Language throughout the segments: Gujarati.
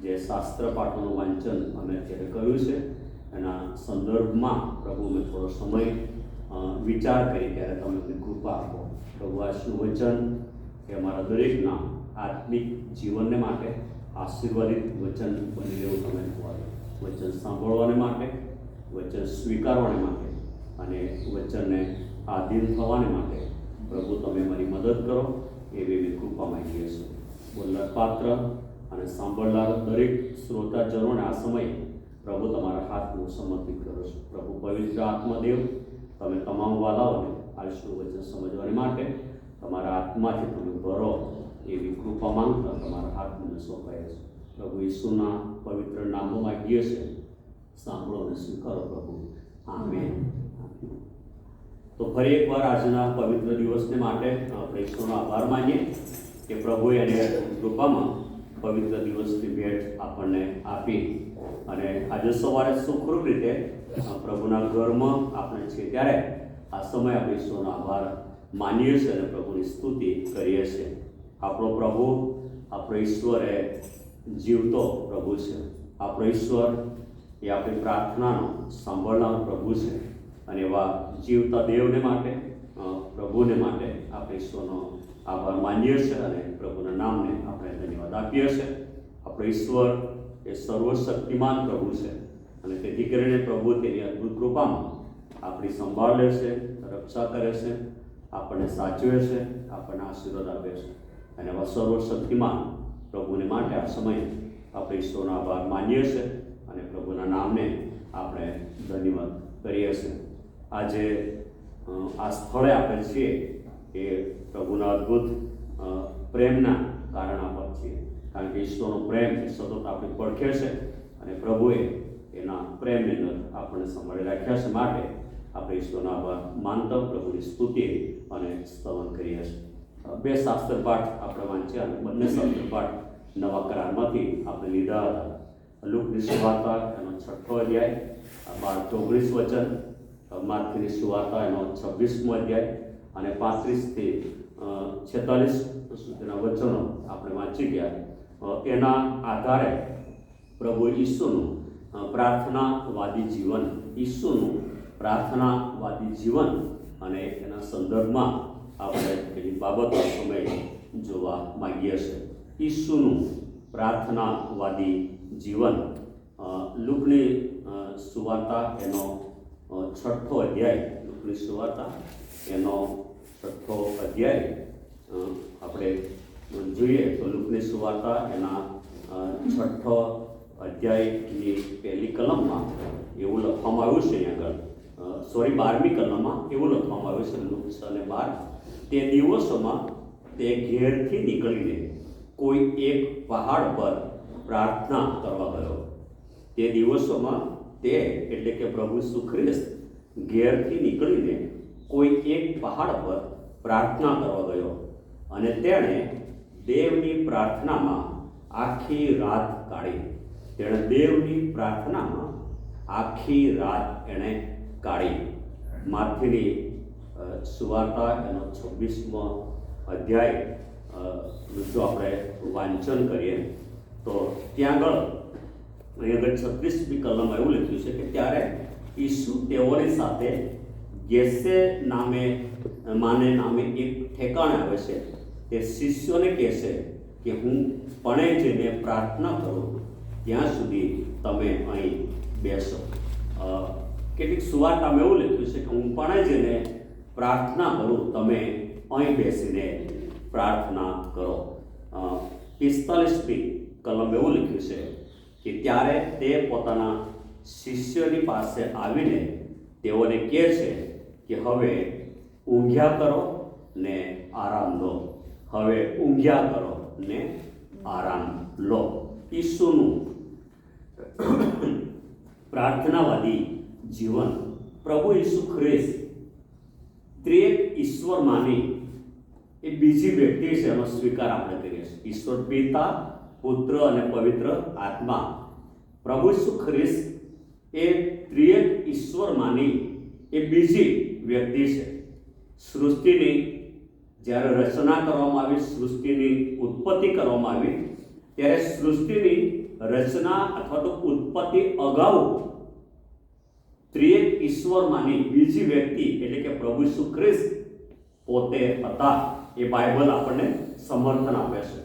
જે શાસ્ત્ર પાઠોનું વાંચન અમે અત્યારે કર્યું છે એના સંદર્ભમાં પ્રભુ મેં થોડો સમય વિચાર કરી ત્યારે તમે અમને કૃપા આપો. પ્રભુ આજનું વચન એ અમારા દરેકના આત્મિક જીવનને માટે આશીર્વાદિત વચન બની રહેવું તમે ખોવાડો. વચન સાંભળવાને માટે, વચન સ્વીકારવાને માટે અને વચનને આધીન થવાને માટે પ્રભુ તમે મારી મદદ કરો એવી મેં કૃપા માંગીએ છીએ. બોલનાર પાત્ર અને સાંભળનાર દરેક શ્રોતાજનોને આ સમયે પ્રભુ તમારા હાથનું સમર્પિત કરો છો. પ્રભુ પવિત્ર આત્માદેવ, તમે તમામ વાલાઓને આજનું વચન સમજવાને માટે તમારા આત્માથી તમે ભરો એવી કૃપા માંગતા તમારા હાથમાં સોંપાય છે. પ્રભુ ઈસુના પવિત્ર નામો માંગીએ છે, સાંભળો અને સ્વીકારો પ્રભુ. આમેન. તો ફરી એકવાર આજના પવિત્ર દિવસને માટે આપણે ઈશ્વરનો આભાર માનીએ કે પ્રભુએ એને કૃપામાં પવિત્ર દિવસની ભેટ આપણને આપી અને આજે સવારે સુખરૂપ રીતે પ્રભુના ઘરમાં આપણે છીએ ત્યારે આ સમય આપણે ઈશ્વરનો આભાર માનીએ છીએ અને પ્રભુની સ્તુતિ કરીએ છીએ. આપણો પ્રભુ, આપણો ઈશ્વર એ જીવતો પ્રભુ છે. આપણો ઈશ્વર એ આપણી પ્રાર્થનાનો સાંભળનારો પ્રભુ છે અને એવા જીવતા દેવને માટે, પ્રભુને માટે આપણે ઈશ્વરનો આભાર માનીએ છીએ અને પ્રભુના નામને આપણે ધન્યવાદ આપીએ છીએ. આપણો ઈશ્વર એ સર્વશક્તિમાન પ્રભુ છે અને તેથી કરીને પ્રભુ તેની અદ્ભુત કૃપામાં આપણી સંભાળ લે છે, રક્ષા કરે છે, આપણને સાચવે છે, આપણને આશીર્વાદ આપે છે અને એવા સર્વશક્તિમાન પ્રભુને માટે આ સમયે આપણે ઈશ્વરનો આભાર માનીએ છીએ અને પ્રભુના નામને આપણે ધન્યવાદ કરીએ છીએ. આજે આ સ્થળે આપણે છીએ એ પ્રભુના અદ્ભુત પ્રેમના કારણા પર છીએ, કારણ કે ઈશ્વરનો પ્રેમ સતત આપણી પડખે છે અને પ્રભુએ એના પ્રેમની અંદર આપણને સંભાળી રાખ્યા છે. માટે આપણે ઈશ્વરનો આભાર માનતા પ્રભુની સ્તુતિ અને સ્તવન કરીએ છીએ. બે શાસ્ત્ર પાઠ આપણે વાંચ્યા અને બંને શાસ્ત્ર પાઠ નવા કરારમાંથી આપણે લીધા હતા. લુકની સુવાર્તા એનો 6ઠ્ઠો અધ્યાય 12-19 વચન, માર્કની સુવાર્તા એનો 26મો અધ્યાય અને 35 થી 46 સુધીના વચનો આપણે વાંચી ગયા. એના આધારે પ્રભુ ઈસુનું પ્રાર્થનાવાદી જીવન, ઈસુનું પ્રાર્થનાવાદી જીવન અને એના સંદર્ભમાં આપણે એની બાબતો સમય જોવા માંગીએ છીએ. ઈસુનું પ્રાર્થનાવાદી જીવન, લુકની સુવાર્તા એનો 6ઠ્ઠો અધ્યાય, લુકની સુવાર્તા એનો 6ઠ્ઠો અધ્યાય આપણે જોઈએ તો લુકની સુવાર્તા એના 6ઠ્ઠો અધ્યાયની પહેલી કલમમાં એવું લખવામાં આવ્યું છે. અહીંયા આગળ 12મી કલમમાં એવું લખવામાં આવ્યું છે, લુક 6:12, તે દિવસોમાં તે ઘેરથી નીકળીને કોઈ એક પહાડ પર પ્રાર્થના કરવા ગયો. તે દિવસોમાં તે એટલે કે પ્રભુ ઈસુ ખ્રિસ્ત ઘેરથી નીકળીને કોઈ એક પહાડ પર પ્રાર્થના કરવા ગયો અને તેણે દેવની પ્રાર્થનામાં આખી રાત કાઢી. તેણે દેવની પ્રાર્થનામાં આખી રાત એણે કાઢી. માથીની સુવાર્તા એનો 26મો અધ્યાય જો આપણે વાંચન કરીએ તો ત્યાં આગળ 36મી કલમમાં એવું લખ્યું છે કે ત્યારે ઈસુ તેઓની સાથે ગેસે નામે એક ઠેકાણે આવે છે. તે શિષ્યોને કહે છે કે હું પણે જઈને પ્રાર્થના કરું ત્યાં સુધી તમે અહીં બેસો. કેટલીક સુવાર્તામાં એવું લખ્યું છે કે હું પણે જઈને પ્રાર્થના કરું, તમે અહીં બેસીને પ્રાર્થના કરો. 45મી કલમ એવું લખ્યું છે કે ત્યારે તે પોતાના શિષ્યોની પાસે આવીને તેઓને કહે છે કે હવે ઊંઘ્યા કરો ને આરામ લો. હવે ઊંઘ્યા કરો ને આરામ લો. ઈસુનું પ્રાર્થનાવાદી જીવન, પ્રભુ ઈસુ ખ્રિસ્ત ત્રિએક ઈશ્વરમાંની એ બીજી વ્યક્તિ છે એનો સ્વીકાર આપણે કરીએ છીએ. ઈશ્વર પિતા, પુત્ર અને પવિત્ર આત્મા. પ્રભુ ઈસુ ખ્રિસ્ત એ ત્રિએક ઈશ્વરમાંની એ બીજી વ્યક્તિ છે. સૃષ્ટિની જ્યારે રચના કરવામાં આવી, સૃષ્ટિની ઉત્પત્તિ કરવામાં આવી ત્યારે સૃષ્ટિની રચના અથવા તો ઉત્પત્તિ અગાઉ ત્રિએક ઈશ્વરમાંની બીજી વ્યક્તિ એટલે કે પ્રભુ ઈસુ ખ્રિસ્ત પોતે હતા, એ બાઇબલ આપણને સમર્થન આપે છે.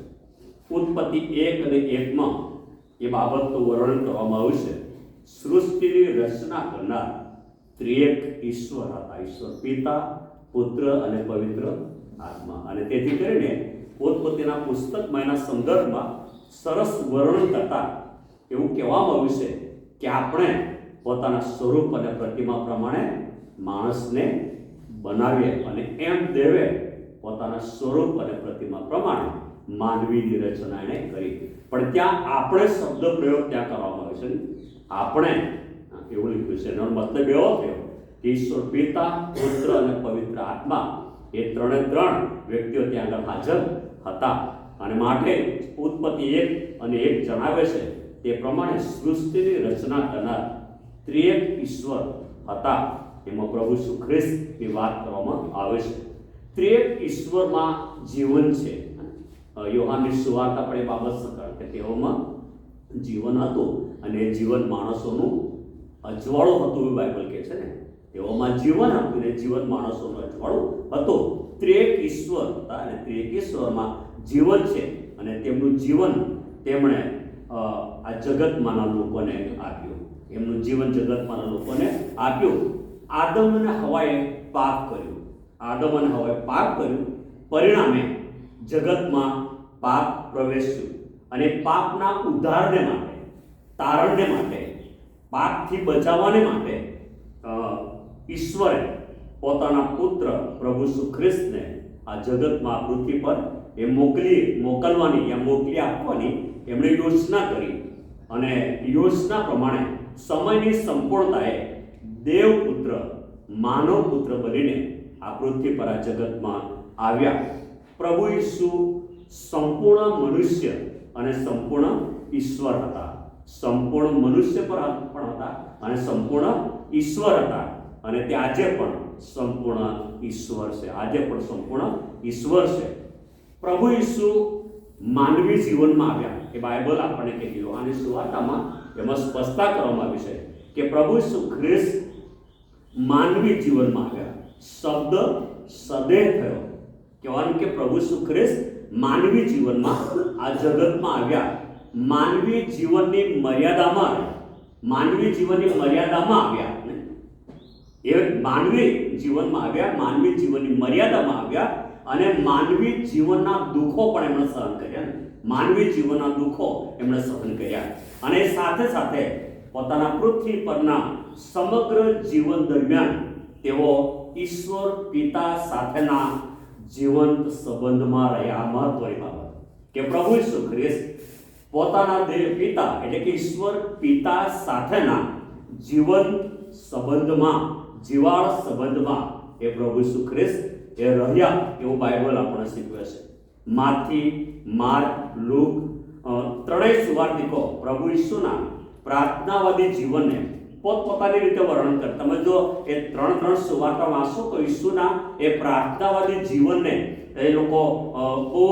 ઉત્પત્તિ 1 અને 1 એ બાબતનું વર્ણન કરવામાં આવ્યું છે. સૃષ્ટિની રચના કરનાર ત્રિએક ઈશ્વર હતા, ઈશ્વર પિતા, પુત્ર અને પવિત્ર આત્મા. અને તેથી કરીને ઉત્પત્તિના પુસ્તકમાં એના સંદર્ભમાં સરસ વર્ણન કરતા એવું કહેવામાં આવ્યું છે કે આપણે પોતાના સ્વરૂપ અને પ્રતિમા પ્રમાણે માણસને બનાવીએ અને એમ દેવે પોતાના સ્વરૂપ અને પ્રતિમા પ્રમાણે માનવીની રચના એણે કરી. પણ ત્યાં આપણે શબ્દ પ્રયોગ ત્યાં કરવામાં આવે છે. આપણે એવું લખ્યું છે, એનો મતલબ એવો થયો કે ઈશ્વર પિતા, પુત્ર અને પવિત્ર આત્મા એ ત્રણે ત્રણ વ્યક્તિઓ ત્યાં આગળ હાજર હતા. અને માટે ઉત્પત્તિ 1 અને 1 જણાવે છે તે પ્રમાણે સૃષ્ટિની રચના કરનાર ત્રિએક ઈશ્વર હતા. એમાં પ્રભુ ઈસુ ખ્રિસ્તની વાત કરવામાં આવે છે. ત્રિએક ઈશ્વરમાં જીવન છે. યોહાનની સુવાર્તા આપણે એ બાબત સકાળ કે તેઓમાં જીવન હતું અને એ જીવન માણસોનું અજવાળું હતું એવું બાઇબલ કહે છે ને. તેઓમાં જીવન હતું અને જીવન માણસોનું અજવાળું હતું. ત્રિએક ઈશ્વર હતા અને ત્રિએક ઈશ્વરમાં જીવન છે અને તેમનું જીવન તેમણે આ જગતમાંના લોકોને આપ્યું. એમનું જીવન જગતમાંના લોકોને આપ્યું. આદમ અને હવાએ પાપ કર્યું. આદમ અને હવાએ પાપ કર્યું, પરિણામે જગતમાં પાપ પ્રવેશ્યું અને પાપના ઉદ્ધારને માટે, તારણને માટે, પાપથી બચાવવાને માટે ઈશ્વરે પોતાના પુત્ર પ્રભુ ઈસુ ખ્રિસ્તને આ જગતમાં, પૃથ્વી પર એ મોકલવાની યા મોકલી આપવાની એમણે યોજના કરી. અને યોજના પ્રમાણે સમયની સંપૂર્ણતાએ દેવપુત્ર, માનવ પુત્ર બનીને આ પૃથ્વી પર, આ જગતમાં આવ્યા. પ્રભુ ઈસુ સંપૂર્ણ મનુષ્ય અને સંપૂર્ણ ઈશ્વર હતા. સંપૂર્ણ મનુષ્ય પણ હતા અને સંપૂર્ણ ઈશ્વર હતા. અને તે આજે પણ સંપૂર્ણ ઈશ્વર છે. આજે પણ સંપૂર્ણ ઈશ્વર છે. પ્રભુ ઈસુ માનવી જીવનમાં આવ્યા. એ બાઇબલ આપણને કહે છે. યોહાનની સુવાર્તામાં એમાં સ્પષ્ટતા કરવામાં આવી છે કે પ્રભુ ઈસુ ખ્રિસ્ત માનવી જીવનમાં આવ્યા. શબ્દ સદેહ થયો. કહેવાનું કે પ્રભુ ઈસુ ખ્રિસ્ત માનવી જીવનમાં આ જગતમાં આવ્યા. માનવી જીવનની મર્યાદામાં આવ્યા. એ માનવી જીવનમાં આવ્યા, માનવી જીવનની મર્યાદામાં આવ્યા અને માનવી જીવનના દુઃખો પણ એમણે સહન કર્યા. માનવી જીવનના દુઃખો એમણે સહન કર્યા અને સાથે સાથે પોતાના પૃથ્વી પરના સમગ્ર જીવન દરમિયાન તેઓ ઈશ્વર પિતા સાથેના જીવંત સંબંધમાં રહ્યા. મહત્વની બાબત કે પ્રભુ ઈસુ ખ્રિસ્ત પોતાના દેવ પિતા એટલે કે ઈશ્વર પિતા સાથેના જીવંત સંબંધમાં, જીવાળ સંબંધમાં એ પ્રભુ ઈસુ ખ્રિસ્ત એ રહ્યા એવું બાઇબલ આપણને શીખવે છે. માથી, માર્ક, લૂક ત્રણેય સુવાર્તિકો પ્રભુ ઈસુના પ્રાર્થનાવાદી જીવનને પોતપોતાની રીતે વર્ણન કરે. તમે જો એ ત્રણ સુવાર્તા વાંચો તો ઈસુના એ પ્રાર્થનાવાદી જીવનને એ લોકો બહુ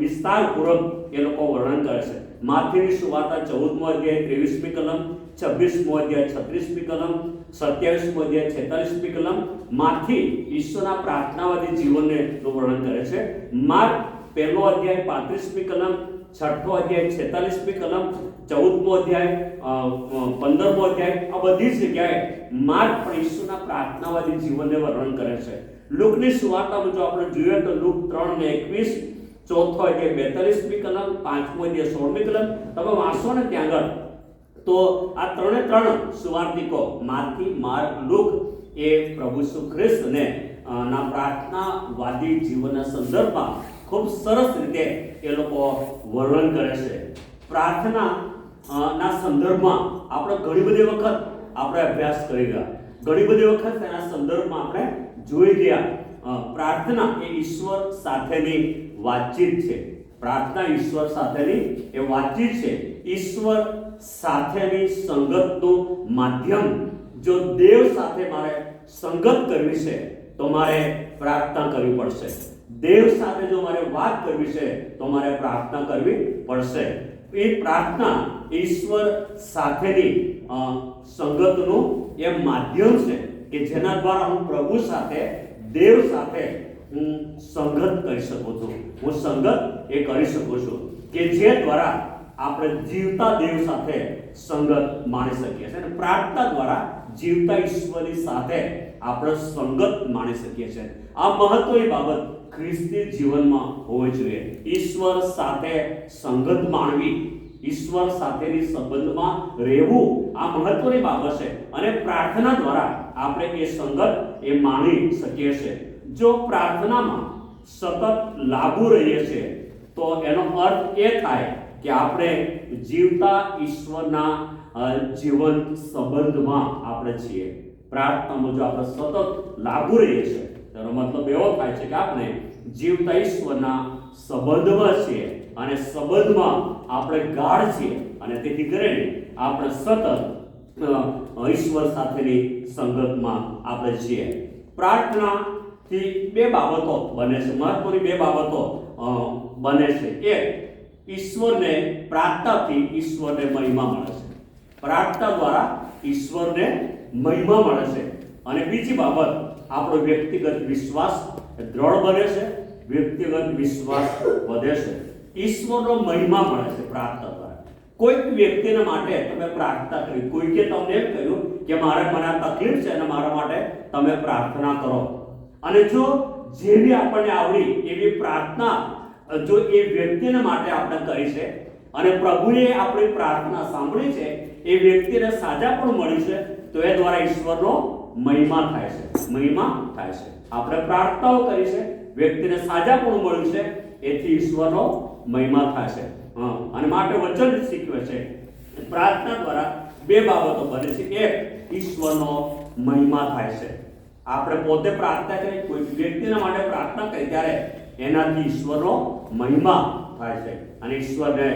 વિસ્તારપૂર્વક એ લોકો વર્ણન કરે છે. માથીની સુવાર્તા 14મો અધ્યાય 23મી કલમ, 26મો અધ્યાય 36મી કલમ, 27મો અધ્યાય 46મી કલમ માથી ઈસુના પ્રાર્થનાવાદી જીવનને વર્ણન કરે છે. માર્ક 1લો અધ્યાય 35મી કલમ, 6ઠ્ઠો અધ્યાય 46મી કલમ, 14મો અધ્યાય 15મો અધ્યાય, આ બધી જગ્યાએ માર્ક પણ ઈસુના પ્રાર્થનાવાદી જીવનને વર્ણન કરે છે. લૂકની સુવાર્તામાં જો આપણે જોઈએ તો લૂક 3:21, 4થો અધ્યાય 42મી કલમ, 5મો અધ્યાય 16મી કલમ તમે વાંચો ને ત્યાં આગળ તો આ ત્રણ સુવાર્તિકો માથી, માર્ક, લૂક એ પ્રભુ ઈસુ ખ્રિસ્તને ના પ્રાર્થનાવાદી જીવનના સંદર્ભમાં ખૂબ સરસ રીતે એ લોકો વર્ણન કરે છે. પ્રાર્થના ના સંદર્ભમાં આપણે ઘણી બધી વખત આપણે અભ્યાસ કરી ગયા, ઘણી બધી વખત તેના સંદર્ભમાં આપણે જોઈ ગયા. પ્રાર્થના એ ઈશ્વર સાથેની વાતચીત છે. પ્રાર્થના ઈશ્વર સાથેની એ વાતચીત છે. ઈશ્વર સાથેની સંગતનું માધ્યમ. જો દેવ સાથે મારે સંગત કરવી છે તો મારે પ્રાર્થના કરવી પડશે. દેવ સાથે જો મારે વાત કરવી છે તો મારે પ્રાર્થના કરવી પડશે. એ પ્રાર્થના ઈશ્વર સાથેની સંગતનું એ માધ્યમ છે કે જેના દ્વારા હું પ્રભુ સાથે, દેવ સાથે હું સંગત કરી શકું છું. હું સંગત એ કરી શકું છું કે જે દ્વારા આપણે જીવતા દેવ સાથે સંગત માણી શકીએ છીએ અને પ્રાર્થના દ્વારા જીવતા ઈશ્વરની સાથે આપણે સંગત માણી શકીએ છીએ. આ મહત્વની બાબત ખ્રિસ્તી જીવનમાં હોવી જોઈએ. ઈશ્વર સાથે સંગત માણવી, ઈશ્વર સાથેની સંબંધમાં રહેવું આ મહત્વની બાબત છે અને પ્રાર્થના દ્વારા આપણે એ સંગત એ માણી શકીએ છીએ. જો પ્રાર્થનામાં સતત લાગુ રહીએ છીએ તો એનો અર્થ એ થાય કે આપણે જીવતા ઈશ્વરના જીવંત સંબંધમાં આપણે છીએ. પ્રાર્થનામાં જો આપણે સતત લાગુ રહીએ છીએ તેનો મતલબ એવો થાય છે કે આપણે જીવતા ઈશ્વરના સંબંધમાં છીએ અને સંબંધમાં આપણે ગાઢ છીએ અને તેથી કરીને આપણે સતત ઈશ્વર સાથેની સંગતમાં આપણે છીએ. પ્રાર્થનાથી બે બાબતો બને છે, મહત્વની બે બાબતો બને છે. એક, ઈશ્વરને પ્રાર્થનાથી ઈશ્વરને મહિમા મળે છે. પ્રાર્થના દ્વારા ઈશ્વરને મહિમા મળે છે. અને બીજી બાબત, આપણો વ્યક્તિગત વિશ્વાસ દ્રઢ બને છે, વ્યક્તિગત વિશ્વાસ વધે છે. ઈશ્વરનો મહિમા મળે છે પ્રાર્થના દ્વારા. કોઈક વ્યક્તિને માટે તમે પ્રાર્થના કરી, કોઈકે તમને એમ કહ્યું કે મને આ તકલીફ છે અને મારા માટે તમે પ્રાર્થના કરો, અને જો જેવી આપણને આવડી એવી પ્રાર્થના જો એ વ્યક્તિને માટે આપણે કરી છે અને પ્રભુએ આપણી પ્રાર્થના સાંભળી છે, એ વ્યક્તિને સાજા પણ મળી છે, તો એ દ્વારા ઈશ્વરનો મહિમા થાય છે, મહિમા થાય છે. આપણે પ્રાર્થનાઓ કરી છે, વ્યક્તિને સાજા પણ મળ્યું છે, એથી ઈશ્વરનો મહિમા થાય છે. અને માટે વચન શીખવે છે પ્રાર્થના દ્વારા બે બાબતો બને છે. એક, ઈશ્વરનો મહિમા થાય છે. આપણે પોતે પ્રાર્થના કરી, કોઈ વ્યક્તિના માટે પ્રાર્થના કરી ત્યારે એનાથી ઈશ્વરનો મહિમા થાય છે અને ઈશ્વરને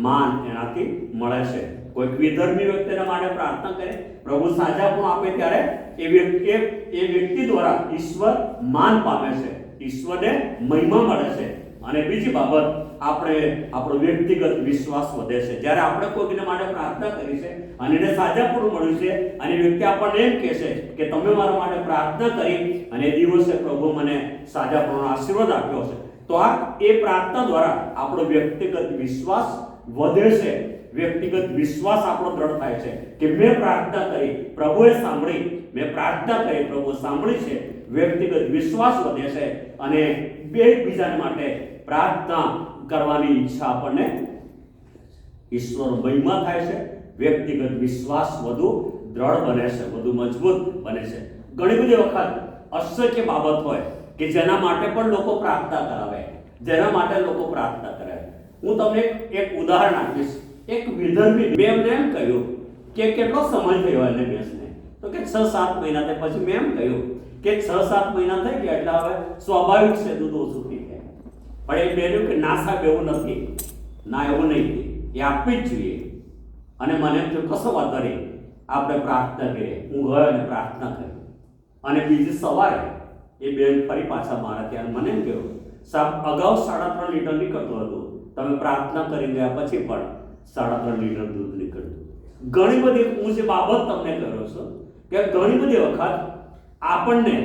માન એનાથી મળે છે. કોઈક વિધર્મી વ્યક્તિના માટે પ્રાર્થના કરે, પ્રભુ સાજા પણ આપે ત્યારે એ વ્યક્તિ દ્વારા ઈશ્વર માન પામે છે, ઈશ્વરને મહિમા મળે છે. અને બીજી બાબત, આપણો વ્યક્તિગત વિશ્વાસ વધે છે. જ્યારે આપણે કોઈના માટે પ્રાર્થના કરી છે અને એને સાજા પણ મળ્યું છે અને વ્યક્તિ આપણને એમ કહે છે કે તમે મારા માટે પ્રાર્થના કરી અને એ દિવસે પ્રભુ મને સાજાપણનો આશીર્વાદ આપ્યો છે, તો આ એ પ્રાર્થના દ્વારા આપણો વ્યક્તિગત વિશ્વાસ વધે છે. વ્યક્તિગત વિશ્વાસ આપણો દ્રઢ થાય છે કે મેં પ્રાર્થના કરી, પ્રભુએ સાંભળી, મેં પ્રાર્થના કરી, પ્રભુ સાંભળી છે. વ્યક્તિગત વિશ્વાસ વધે છે અને એકબીજા માટે પ્રાર્થના કરવાની ઈચ્છા આપણને, ઈશ્વર મહિમા થાય છે. વ્યક્તિગત વિશ્વાસ વધુ દ્રઢ બને છે, વધુ મજબૂત બને છે. ઘણી બધી વખત અશક્ય બાબત હોય કે જેના માટે પણ લોકો પ્રાર્થના કરાવે, જેના માટે લોકો પ્રાર્થના કરે. હું તમને એક ઉદાહરણ આપીશ. એક વિધર્મી મેમને એમ કહ્યું કે કેટલો સમય થયો એને ભેંસને, તો કે 6-7 મહિના. તે પછી મેં એમ કહ્યું કે 6-7 મહિના થઈ ગયા એટલે હવે સ્વાભાવિક છે દૂધ ઓછું પી જાય. પણ એ બેનું કે ના સાહેબ એવું નથી, ના એવું નહીં, એ આપવી જ જોઈએ. અને મને એમ થયું કશો વાંધો નહીં, આપણે પ્રાર્થના કરીએ. હું ગયો અને પ્રાર્થના કરી અને બીજી સવારે એ બેન ફરી પાછા મારા ત્યાં મને એમ કહ્યું, સાહેબ અગાઉ 3.5 લીટર નીકળતું હતું, તમે પ્રાર્થના કરી ગયા પછી પણ 3.5 લીટર દૂધ નીકળતું. ઘણી બધી હું જે બાબત તમને કહ્યો છું કે ઘણી બધી વખત આપણને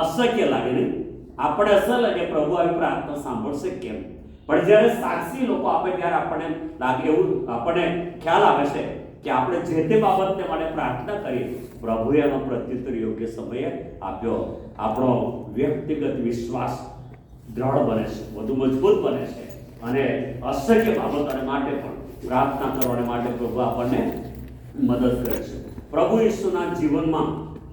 અશક્ય લાગે નહીં, આપણે અસર લાગે પ્રભુ આવી પ્રાર્થના સાંભળશે કેમ, પણ જ્યારે સાક્ષી લોકો આપે ત્યારે આપણને લાગે, એવું આપણને ખ્યાલ આવે છે કે આપણે જે તે બાબતને માટે પ્રાર્થના કરી, પ્રભુએ એનો પ્રત્યુત્તર યોગ્ય સમયે આપ્યો. આપણો વ્યક્તિગત વિશ્વાસ દ્રઢ બને છે, વધુ મજબૂત બને છે અને અશક્ય બાબતોને માટે પણ પ્રાર્થના કરવાને માટે પ્રભુ આપણને મદદ કરે છે. પ્રભુ ઈસુના જીવનમાં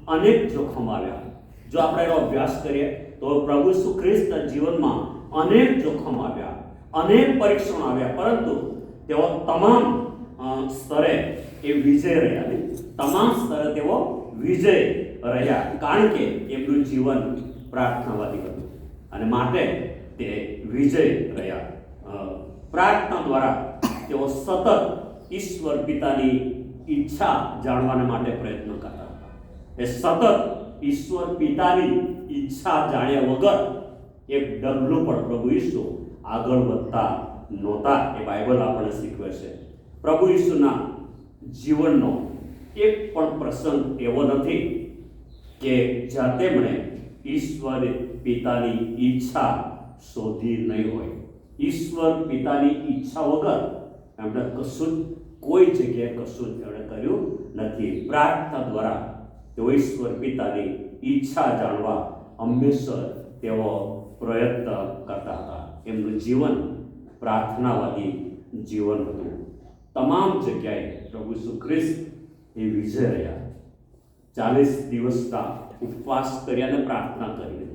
અનેક જોખમ આવ્યા. જો આપણે એનો અભ્યાસ કરીએ તો પ્રભુ ઈસુ ખ્રિસ્તના જીવનમાં અનેક જોખમ આવ્યા, અનેક પરીક્ષણો આવ્યા, પરંતુ તેઓ તમામ સ્તરે એ વિજય રહ્યા. નહીં, તમામ સ્તરે તેઓ વિજય રહ્યા, કારણ કે એમનું જીવન પ્રાર્થનાવાદી હતું અને માટે તે વિજય રહ્યા. પ્રાર્થના દ્વારા તેઓ સતત ઈશ્વર પિતાની ઈચ્છા જાણવાને માટે પ્રયત્ન કરતા હતા. એ સતત ઈશ્વર પિતાની ઈચ્છા જાણ્યા વગર એક ડગલું પણ પ્રભુ ઈસુ આગળ વધતા નહોતા. એ બાઇબલ આપણને શીખવે છે. પ્રભુ ઈસુના જીવનનો એક પણ પ્રસંગ એવો નથી કે જ્યાં તેમણે ઈશ્વર પિતાની ઈચ્છા શોધી નહીં હોય. ઈશ્વર પિતાની ઈચ્છા વગર એમણે કશું જ કોઈ જગ્યાએ કશું જ એમણે કર્યું નથી. પ્રાર્થના દ્વારા તેઓ ઈશ્વર પિતાની ઈચ્છા જાણવા હંમેશા તેઓ પ્રયત્ન કરતા હતા. એમનું જીવન પ્રાર્થનાવાદી જીવન હતું. તમામ જગ્યાએ પ્રભુ ઈસુ ખ્રિસ્ત એ વિજય રહ્યા. 40 દિવસના ઉપવાસ કર્યા અને પ્રાર્થના કરી.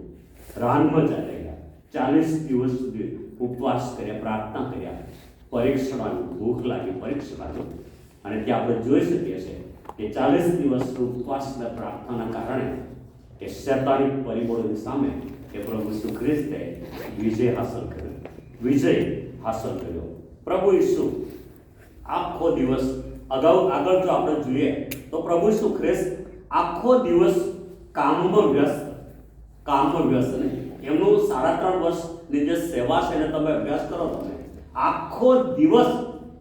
રાનમાં ચાલ્યા 40 દિવસ સુધી ઉપવાસ કર્યા, પ્રાર્થના કર્યા. પરીક્ષણાનું ભૂખ લાગી, પરીક્ષણાનું. અને ત્યાં આપણે જોઈ શકીએ છીએ કે 40 દિવસના ઉપવાસ અને પ્રાર્થનાના કારણે કે શૈતાનિક પરિબળોની સામે એ પ્રભુ ઈસુ ખ્રિસ્તે વિજય હાંસલ કર્યો. પ્રભુ ઈસુ આખો દિવસ આગળ જો આપણે જોઈએ તો પ્રભુ ઈસુ ખ્રિસ્ત આખો દિવસ કામમાં વ્યસ્ત નહીં. એમનું 3.5 વર્ષની જે સેવા છે એને તમે અભ્યાસ કરો, તમે આખો દિવસ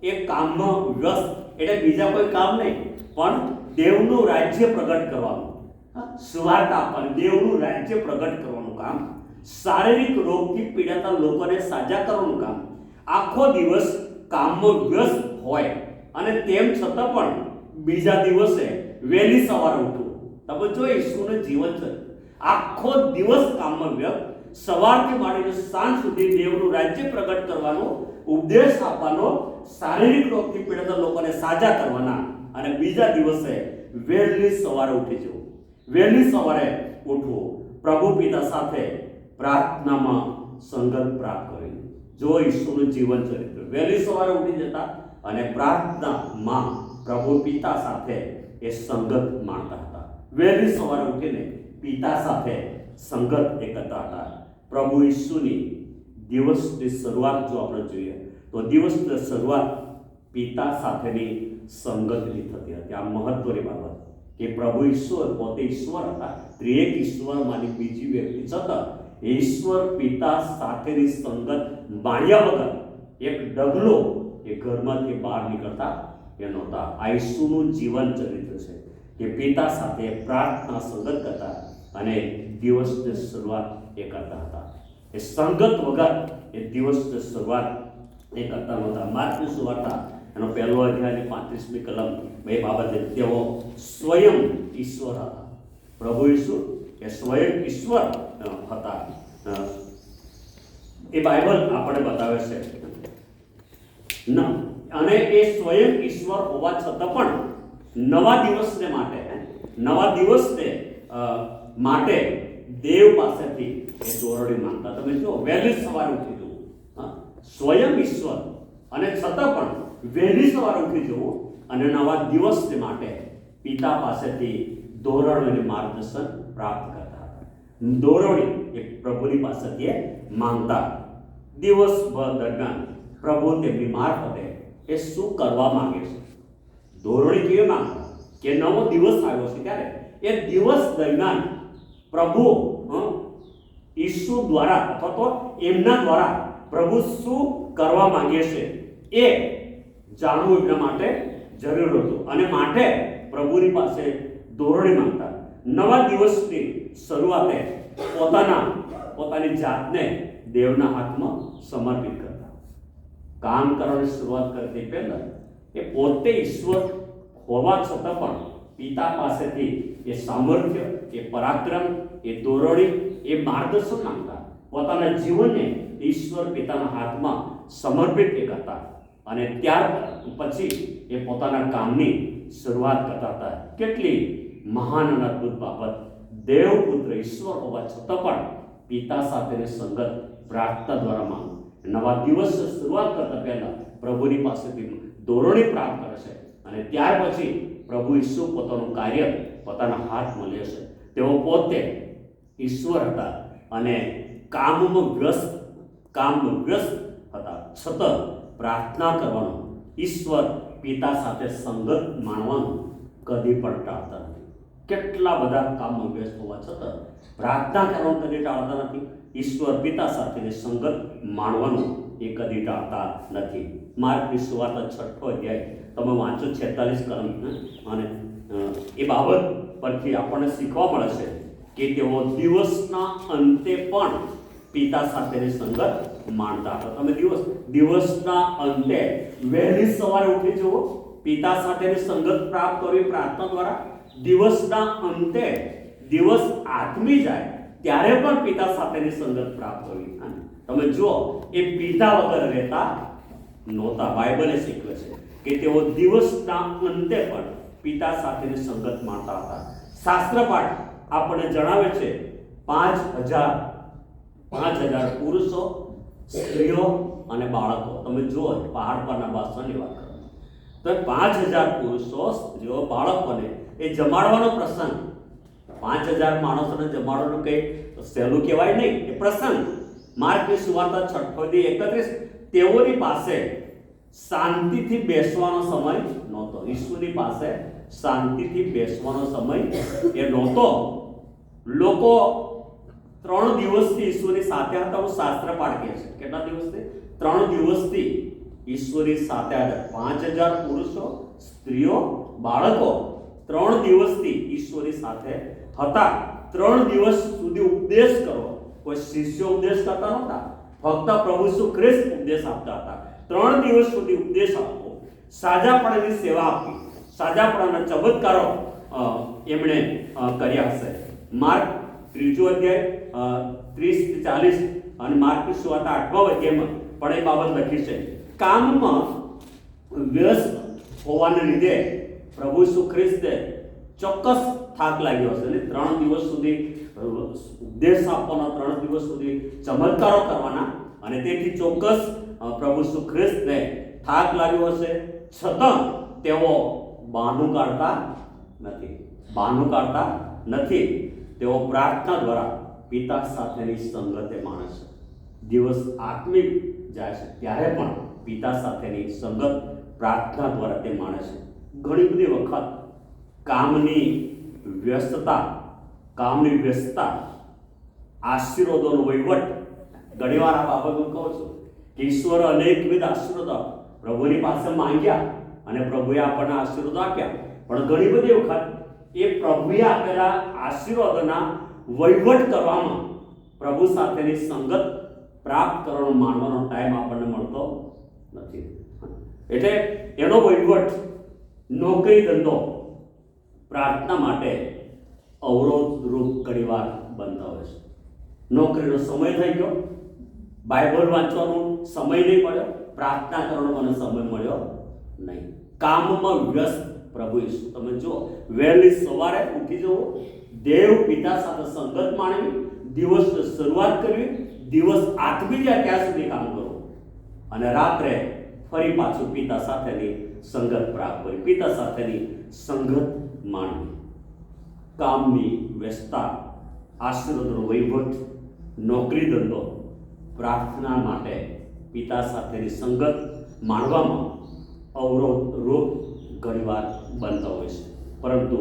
એ કામમાં વ્યસ્ત. એટલે બીજા કોઈ કામ નહીં, પણ દેવનું રાજ્ય પ્રગટ કરવાનું, સુવાર્તા આપવાનું, દેવનું રાજ્ય પ્રગટ કરવાનું કામ, શારીરિક રોગથી પીડાતા લોકોને સાજા કરવાનું કામ. આખો દિવસ કામમાં વ્યસ્ત હોય અને તેમ છતાં પણ બીજા દિવસે વહેલી સવારે ઉઠવું. તમે જો ઈસુનું જીવન છે, આખો દિવસ કામમાં વ્યસ્ત, સવારથી માંડીને સાંજ સુધી દેવનું રાજ્ય પ્રગટ કરવાનો, ઉપદેશ આપવાનો, શારીરિક રોગથી પીડાતા લોકોને સાજા કરવાના, અને બીજા દિવસે વહેલી સવારે ઉઠી જવું, વહેલી સવારે ઉઠવું, પ્રભુ પિતા સાથે પ્રાર્થનામાં સંગત પ્રાપ્ત કરી. જો ઈસુનું જીવન ચરિત્ર, વહેલી સવારે ઉઠી જતા અને પ્રાર્થનામાં પ્રભુ પિતા સાથે એ સંગત માણતા હતા. વહેલી સવારે ઉઠીને પિતા સાથે સંગત એ કરતા હતા. પ્રભુ ઈસુની દિવસની શરૂઆત જો આપણે જોઈએ તો દિવસની શરૂઆત પિતા સાથેની સંગતથી થતી હતી. આ મહત્વની બાબત કે પ્રભુ ઈશ્વર પોતે ઈશ્વર હતા, ત્રિએક ઈશ્વરમાંની બીજી વ્યક્તિ છતાં ઈશ્વર પિતા સાથેની સંગત માણ્યા વગર એક ડગલો એ ઘરમાંથી બહાર નીકળતા એ નહોતા. આ ઈસુનું જીવન ચરિત્ર છે કે પિતા સાથે પ્રાર્થના સંગત કરતા અને દિવસની શરૂઆત એ કરતા હતા. એ સંગત વગર એ દિવસની શરૂઆત એ કરતા નહોતા. માર્કની સુવાર્તા એનો 1 અધ્યાયની 35મી કલમ બે બાબતે તેઓ સ્વયં ઈશ્વર હતા. પ્રભુ ઈસુ એ સ્વયં ઈશ્વર હતા. એ બાઇબલ આપણે બતાવે છે અને એ સ્વયં ઈશ્વર હોવા છતાં પણ નવા દિવસને માટે દેવ પાસેથી એ દોરડી માંગતા. તમે જો વહેલી સવારે ઉઠી જવું, સ્વયં ઈશ્વર અને છતાં પણ વહેલી સવારે ઉઠી જવું અને નવા દિવસને માટે પિતા પાસેથી ધોરણ અને માર્ગદર્શન પ્રાપ્ત કરતા હતા. દોરડી એ પ્રભુની પાસેથી એ માંગતા. દિવસભર દરમિયાન પ્રભુ તેમની મારફતે એ શું કરવા માંગે છે, ધોરણી કેવી માંગતા કે નવો દિવસ આવ્યો છે ત્યારે એ દિવસ દરમિયાન પ્રભુ ઈસુ દ્વારા અથવા તો એમના દ્વારા પ્રભુ શું કરવા માંગે છે એ જાણવું એમના માટે જરૂર હતું. અને માટે પ્રભુની પાસે ધોરણી માંગતા. નવા દિવસની શરૂઆતે પોતાની જાતને દેવના હાથમાં સમર્પિત કરતા. કામ કરવાની શરૂઆત કરતી પહેલા એ પોતે ઈશ્વર હોવા છતાં પણ પિતા પાસેથી એ સામર્થ્ય, એ પરાક્રમ, એ દોરડી, એ માર્ગદર્શન માંગતા. પોતાના જીવનને ઈશ્વર પિતાના હાથમાં સમર્પિત એ કરતા અને ત્યાર પછી એ પોતાના કામની શરૂઆત કરતા હતા. કેટલી મહાન અને અદ્ભુત બાબત! દેવપુત્ર ઈશ્વર હોવા છતાં પણ પિતા સાથેની સંગત પ્રાર્થના દ્વારા માંગ. નવા દિવસ શરૂઆત કરતા પહેલા પ્રભુની પાસેથી ધોરણી પ્રાપ્ત કરે છે અને ત્યાર પછી પ્રભુ ઈસુ પોતાનું કાર્ય પોતાના હાથમાં લે છે. તેઓ પોતે ઈશ્વર હતા અને કામમાં વ્યસ્ત હતા, છતાં પ્રાર્થના કરવાનું, ઈશ્વર પિતા સાથે સંગત માણવાનું કદી પણ ટાળતા નથી. કેટલા બધા કામમાં વ્યસ્ત હોવા છતાં પ્રાર્થના કરવાનું કદી ટાળતા નથી. ઈશ્વર પિતા સાથેની સંગત માણવાનું એ કદી ટાળતા નથી. માર્કની સુવાર્તા 6 અધ્યાય તમે વાંચો 46 કલમ અને એ બાબત પરથી આપણને શીખવા મળે છે કે તેઓ દિવસના અંતે પણ પિતા સાથેની સંગત માણતા હતા. તમે દિવસના અંતે વહેલી સવારે ઉઠી જવો, પિતા સાથેની સંગત પ્રાપ્ત કરવી પ્રાર્થના દ્વારા. દિવસના અંતે દિવસ આથમી જાય ત્યારે પણ પિતા સાથેની સંગત પ્રાપ્ત કરવી. તમે જુઓ, એ પિતા વગર રહેતા નહોતા. બાઇબલે શીખવે છે કે તેઓ દિવસના અંતે પણ પિતા સાથેની સંગત માણતા હતા. શાસ્ત્રપાઠ આપણને જણાવે છે 5,000 પુરુષો, સ્ત્રીઓ અને બાળકો. તમે જુઓ, પહાડ પરના બાદશાહની વાત કરો તો 5,000 પુરુષો, સ્ત્રીઓ, બાળકોને એ જમાડવાનો પ્રસંગ. 5,000 માણસોને જમાડવાનું કંઈ સહેલું કહેવાય નહીં, એ પ્રસંગ. માર્કની સુવાર્તા 6:31 તેઓની પાસે શાંતિથી બેસવાનો સમય નહોતો. ઈસુની પાસે શાંતિથી બેસવાનો સમય એ નહોતો. લોકો 3 દિવસથી ઈશ્વરની સાથે હતા. હું શાસ્ત્રપાઠ કહે છે કેટલા દિવસથી? 3 દિવસથી ઈશ્વરની સાથે હતા. 5,000 પુરુષો, સ્ત્રીઓ, બાળકો 3 દિવસથી ઈશ્વરની સાથે હતા. 3 દિવસ સુધી ઉપદેશ કરો. કોઈ શિષ્યો ઉપદેશ કરતા નહોતા, ફક્ત પ્રભુ ઈસુ ખ્રિસ્ત ઉપદેશ આપતા હતા. 3 દિવસ સુધી ઉપદેશ આપવો, સાજાપણાની સેવા આપવી, સાજાપણાના ચમત્કારો એમણે કર્યા હશે. માર્ક 3 અધ્યાય 30-40 અને માર્કની સુવાર્તા 8મા અધ્યાયમાં પણ એ બાબત લખી છે. કામમાં વ્યસ્ત હોવાને લીધે પ્રભુ ઈસુ ખ્રિસ્તે ચોક્કસ થાક લાગ્યો હશે અને 3 દિવસ સુધી ઉપદેશ આપવાના, 3 દિવસ સુધી ચમત્કારો કરવાના, અને તેથી ચોક્કસ પ્રભુ ઈસુ ખ્રિસ્તને થાક લાગ્યો હશે. છતાં તેઓ બહાનું કાઢતા નથી. તેઓ પ્રાર્થના દ્વારા પિતા સાથેની સંગતે માણે છે. દિવસ આત્મિક જાય છે ત્યારે પણ પિતા સાથેની સંગત પ્રાર્થના દ્વારા તે માણે છે. ઘણી બધી વખત કામની વ્યસ્તતા, આશીર્વાદોનો વહીવટ, ઘણીવાર આ બાબત હું કહું છું કે ઈશ્વરે અનેકવિધ આશીર્વાદો પ્રભુની પાસે માંગ્યા અને પ્રભુએ આપણને આશીર્વાદ આપ્યા, પણ ઘણી બધી વખત એ પ્રભુએ આપેલા આશીર્વાદોના વહીવટ કરવામાં, પ્રભુ સાથેની સંગત પ્રાપ્ત કરવાનો માનવાનો ટાઈમ આપણને મળતો નથી. એટલે એનો વહીવટ, નોકરી, ધંધો પ્રાર્થના માટે અવરોધરૂપ ઘણીવાર બનતા હોય છે. નોકરીનો સમય થઈ ગયો, બાઇબલ વાંચવાનો સમય નહીં મળ્યો, પ્રાર્થના કરવાનો મને સમય મળ્યો નહીં. કામમાં વ્યસ્ત પ્રભુ ઈસુ. તમે જુઓ, વહેલી સવારે ઉઠી જવું, દેવ પિતા સાથે સંગત માણવી, દિવસની શરૂઆત કરવી, દિવસ આથમી જાય ત્યાં સુધી કામ કરવું, અને રાત્રે ફરી પાછું પિતા સાથેની સંગત પ્રાપ્ત કરવી, પિતા સાથેની સંગત માણવી. કામની વ્યસ્તતા, આશીર્વાદનો વહીવટ, નોકરી, ધંધો પ્રાર્થના માટે પિતા સાથેની સંગત માણવામાં અવરોધરૂપ ઘણીવાર બનતા હોય છે. પરંતુ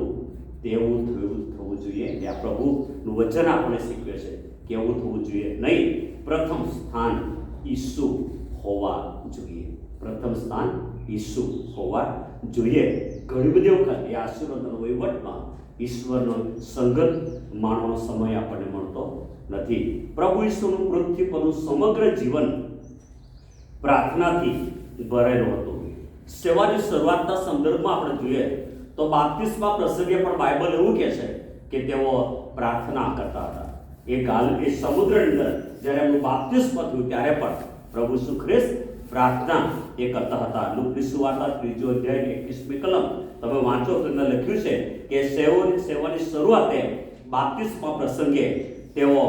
તેવું થવું જોઈએ. આ પ્રભુનું વચન આપણે શીખવે છે કે એવું થવું જોઈએ નહીં. પ્રથમ સ્થાન ઈસુ હોવા જોઈએ. ઘણી બધી વખત એ આશીર્વાદનો વહીવટમાં ઈશ્વરનો સંગત માણવાનો સમય આપણને મળતો નથી. પ્રભુ ઈસુનું પૃથ્વી પરનું સમગ્ર જીવન પ્રાર્થનાથી ભરેલું હતું. સેવાની શરૂઆતના સંદર્ભમાં આપણે જોઈએ તો બાપ્તિસ્મા પ્રસંગે પણ બાઇબલ એવું કહે છે કે તેઓ પ્રાર્થના કરતા હતા. એ સમુદ્રની અંદર જ્યારે એમનું બાપ્તિસ્મ થયું ત્યારે પણ પ્રભુ ઈસુ ખ્રિસ્ત પ્રાર્થના એ કરતા હતા. લુકની સુવાર્તા 3 અધ્યાય 21મી કલમ તમે વાંચો તો અંદર લખ્યું છે કે સેવાની શરૂઆતે બાપ્તિસ્મા પ્રસંગે તેઓ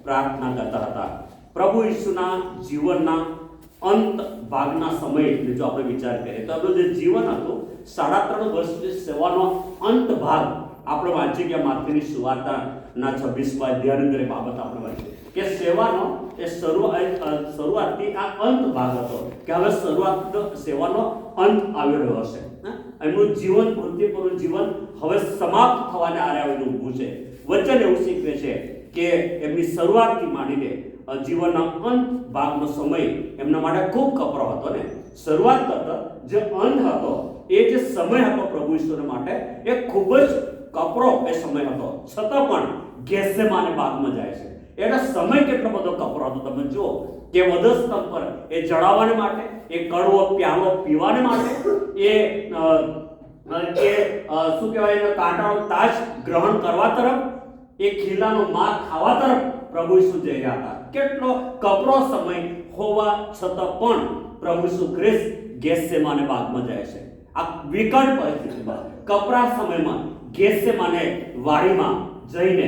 પ્રાર્થના કરતા હતા. પ્રભુ ઈસુના જીવનના અંત ભાગના સમયે જો આપણે વિચાર કરીએ તો આપણું જે જીવન હતું 3.5 વર્ષની સેવાનો અંત ભાગ આપણે વાંચી ગયા. માથેની સુવાર્તાના 26મા અધ્યાયની અંદર બાબત આપણે વાંચી કે સેવાનો એ શરૂઆતથી આ અંત ભાગ હતો કે હવે સેવાનો અંત આવી રહ્યો હશે. એમનું જીવન, પૃથ્વી પરનું જીવન હવે સમાપ્ત થવાને આરે આવીને ઊભું છે. વચન એવું શીખવે છે કે એમની શરૂઆતથી માંડીને જીવનના અંત ભાગનો સમય એમના માટે ખૂબ કપરો હતો ને. શરૂઆત કરતા જે અંત હતો, એ જે સમય હતો પ્રભુ ઈસુના માટે એ ખૂબ જ કપરો એ સમય હતો. છતાં પણ ગેસેમાને બાગમાં જાય છે. એનો સમય કેટલો બધો કપરો હતો તમે જુઓ કે વધસ્તંભ પર એ ચડાવવાને માટે, એ કડવો પ્યાલો પીવાને માટે, એ શું કહેવાય એનો કાંટાનો તાજ ગ્રહણ કરવા તરફ, એ ખીલાનો માર ખાવા તરફ પ્રભુ ઈસુ જઈ રહ્યા હતા. કેટલો કપરો સમય હોવા છતાં પણ પ્રભુ ઈસુ ખ્રિસ્ત ગેસેમાને બાગમાં જાય છે. આ વિકટ પરિસ્થિતિમાં, કપરા સમયમાં ગેસેમાને વાડીમાં જઈને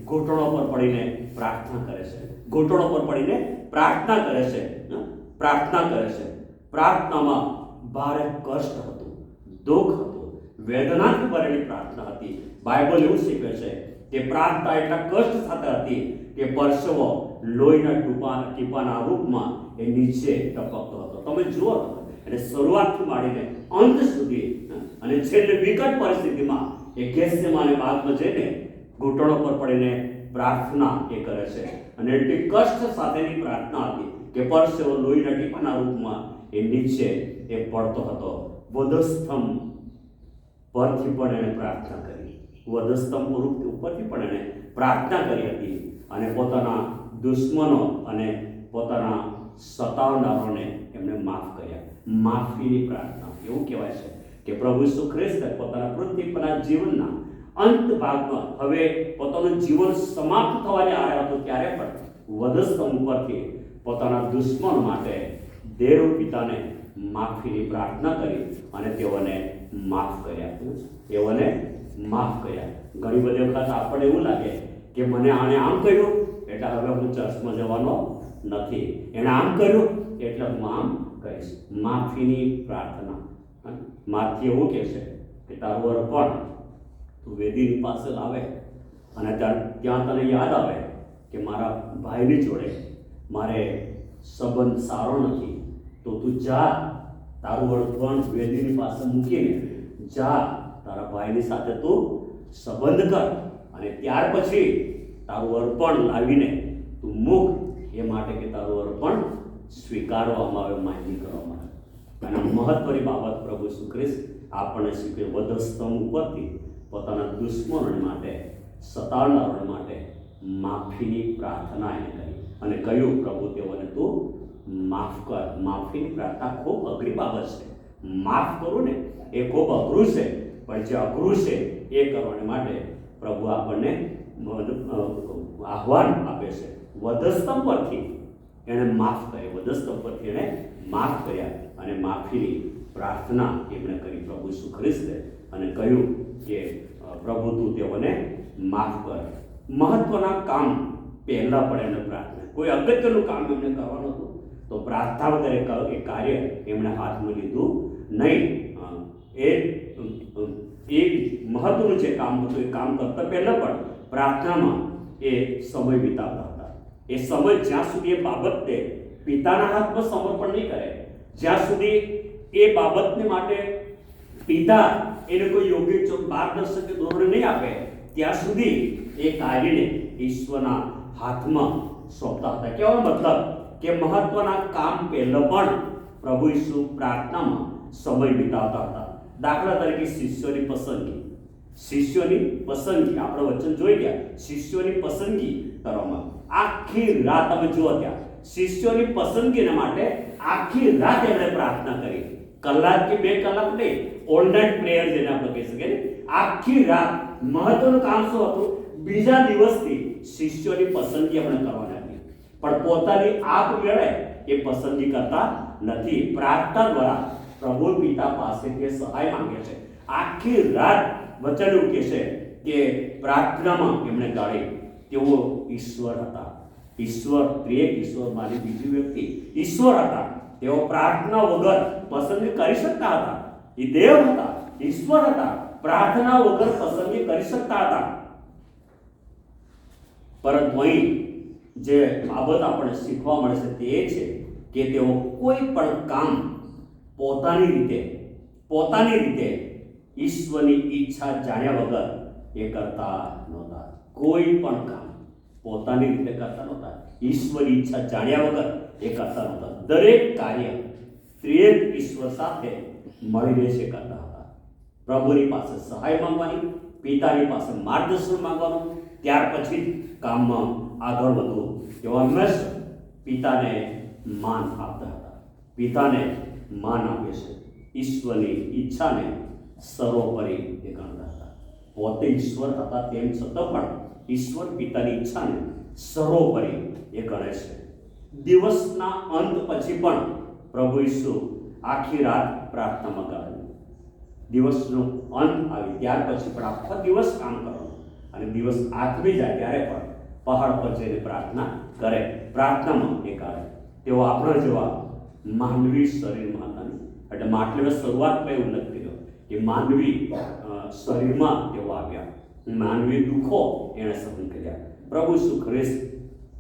ઘૂંટણો પર પડીને પ્રાર્થના કરે છે. ઘૂંટણો પર પડીને પ્રાર્થના કરે છે. પ્રાર્થના કરે છે. પ્રાર્થનામાં ભારે કષ્ટ હતું, દુઃખ હતું, વેદનાથી ભરેલી પ્રાર્થના હતી. બાઇબલ એવું શીખવે છે કે પ્રાર્થના એટલા કષ્ટ સાથે હતી કે પરસેવો લોહીના ટીપાના રૂપમાં એ નીચે ટપકતો હતો. તમે જુઓ અને શરૂઆતથી માંડીને અંત સુધી, અને છેલ્લે વિકટ પરિસ્થિતિમાં એ ગેસેમાને બાગમાં જઈને ઘૂંટણો પર પડીને પ્રાર્થના એ કરે છે. અને એટલી કષ્ટ સાથેની પ્રાર્થના હતી કે પરસેવો લોહીના ટીપાના રૂપમાં એ નીચે એ પડતો હતો. વધસ્તંભ પરથી પણ એણે પ્રાર્થના કરી. વધસ્તંભ ઉપરથી પણ એણે પ્રાર્થના કરી હતી. અને પોતાના દુશ્મનો અને પોતાના સતાવનારોને એમણે માફ કર્યા. માફીની પ્રાર્થના. એવું કહેવાય છે કે પ્રભુ ઈસુ ખ્રિસ્ત પોતાના પૃથ્વી પરના જીવનના અંત ભાગમાં, હવે પોતાનું જીવન સમાપ્ત થવાને આવ્યો હતો, ત્યારે પણ વધસ્તંભ ઉપરથી પોતાના દુશ્મન માટે દેવ પિતાને માફીની પ્રાર્થના કરી અને તેઓને માફ કર્યા. તેઓને માફ કર્યા. ઘણી બધી વખત આપણને એવું લાગે કે મને આણે આમ કર્યું એટલે હવે હું ચર્ચમાં જવાનો નથી, એણે આમ કર્યું એટલે હું આમ કહીશ. માફીની પ્રાર્થના. માથી એવું કહે છે કે તારું અર્પણ તું વેદીની પાસે લાવે અને ત્યાં તને યાદ આવે કે મારા ભાઈની જોડે મારે સંબંધ સારો નથી, તો તું જા, તારું અર્પણ વેદીની પાસે મૂકીને જા, તારા ભાઈની સાથે તું સંબંધ કર અને ત્યાર પછી તારું અર્પણ લાવીને તું મૂક, એ માટે કે તારું અર્પણ સ્વીકારવામાં આવે, માન્ય કરવામાં આવે. અને મહત્વની બાબત પ્રભુ ઈસુ ખ્રિસ્ત આપણને શીખવે. વધસ્તંભ ઉપરથી પોતાના દુશ્મનો માટે, સતાવનારો માટે માફીની પ્રાર્થના એને કરી અને કહ્યું પ્રભુ તેઓને તું માફ કર. માફીની પ્રાર્થના ખૂબ અઘરી બાબત છે. માફ કરવું ને એ ખૂબ અઘરું છે, પણ જે અઘરું છે એ કરવાને માટે પ્રભુ આપણને આહ્વાન આપે છે. વધસ્તંભ પરથી એણે માફ કર્યા. વધસ્તંભ પરથી એણે માફ કર્યા અને માફીની પ્રાર્થના એમણે કરી પ્રભુ ઈસુ ખ્રિસ્તે અને કહ્યું કે પ્રભુ તું તેઓને માફ કર. મહત્વના કામ પહેલા પણ એમને પ્રાર્થના, કોઈ અગત્યનું કામ એમને કરવાનું હતું તો પ્રાર્થના વગર એ કાર્ય એમણે હાથમાં લીધું નહીં. એ મહત્વનું જે કામ હતું એ કામ કરતા પહેલા પણ પ્રાર્થનામાં એ સમય વિતાવતા હતા. એ સમય જ્યાં સુધી એ બાબતને પિતાના હાથમાં સમર્પણ નહીં કરે, જ્યાં સુધી એ બાબતને માટે પિતા એને કોઈ યોગ્ય માર્ગદર્શક કે ધોરણ નહીં આપે, ત્યાં સુધી એ કાર્યને ઈશ્વરના હાથમાં સોંપતા હતા. કહેવાનો મતલબ કે મહત્વના કામ પહેલા પણ પ્રભુ ઈસુ પ્રાર્થનામાં સમય વિતાવતા હતા. દાખલા તરીકે શિષ્યોની પસંદગી. શિષ્યોની પસંદગી આપણે વચન જોઈ ગયા. શિષ્યોની પસંદગી કરવામાં આખી રાત તમે જુઓ ત્યાં શિષ્યોની પસંદગીના માટે આખી રાત એમણે પ્રાર્થના કરી. કલાક કે 2 કલાક નહીં, ઓનલાઈન પ્રેયર જેને આપણે કહી શકીએ. આખી રાત. મહત્વનું કામ શું હતું? બીજા દિવસથી શિષ્યોની પસંદગી એમણે કરવાની હતી, પણ પોતાની આપમેળે એ પસંદગી કરતા નથી. પ્રાર્થના દ્વારા પ્રભુ પિતા પાસેથી સહાય માંગે છે. આખી રાત વચન એવું કહે છે કે પ્રાર્થનામાં એમણે ગાળી. તેઓ ઈશ્વર હતા. ઈશ્વર, ત્રિએક ઈશ્વરમાંની બીજી વ્યક્તિ ઈશ્વર હતા. તેઓ પ્રાર્થના વગર પસંદગી કરી શકતા હતા. એ દેવ હતા, ઈશ્વર હતા, પ્રાર્થના વગર પસંદગી કરી શકતા હતા. પરંતુ અહીં જે બાબત આપણને શીખવા મળે છે તે એ છે કે તેઓ કોઈ પણ કામ પોતાની રીતે ઈશ્વરની ઈચ્છા જાણ્યા વગર એ કરતા નહોતા. કોઈ પણ કામ પોતાની રીતે કરતા નહોતા, ઈશ્વરની ઈચ્છા જાણ્યા વગર એ કરતા નહોતા. દરેક કાર્ય ત્રિએક ઈશ્વર સાથે મળીને છે કરતા હતા. પ્રભુની પાસે સહાય માંગવાની, પિતાની પાસે માર્ગદર્શન માંગવાનું, ત્યાર પછી જ કામમાં આગળ વધવું. તેઓ હંમેશા પિતાને માન આપતા હતા. પિતાને માન આપે છે, ઈશ્વરની ઈચ્છાને સર્વોપરી એ ગણતા હતા. પોતે ઈશ્વર હતા તેમ છતાં પણ ઈશ્વર પિતાની ઈચ્છાને સર્વોપરી એ ગણે છે. દિવસના અંત પછી પણ પ્રભુ ઈસુ આખી રાત પ્રાર્થનામાં ગાળ્યું. દિવસનો અંત આવે ત્યાર પછી પણ આખો દિવસ કામ કરવાનું, અને દિવસ આથમી જાય ત્યારે પણ પહાડ પર જઈને પ્રાર્થના કરે, પ્રાર્થનામાં એ ગાળે. તેઓ આપણા જેવા માનવી શરીરમાં હતા. એટલે માટલી શરૂઆતમાં એવું નથી કર્યું કે માનવી શરીરમાં તેઓ આવ્યા, માનવી દુઃખો એણે સહન કર્યા. પ્રભુ ઈસુ ખ્રિસ્ત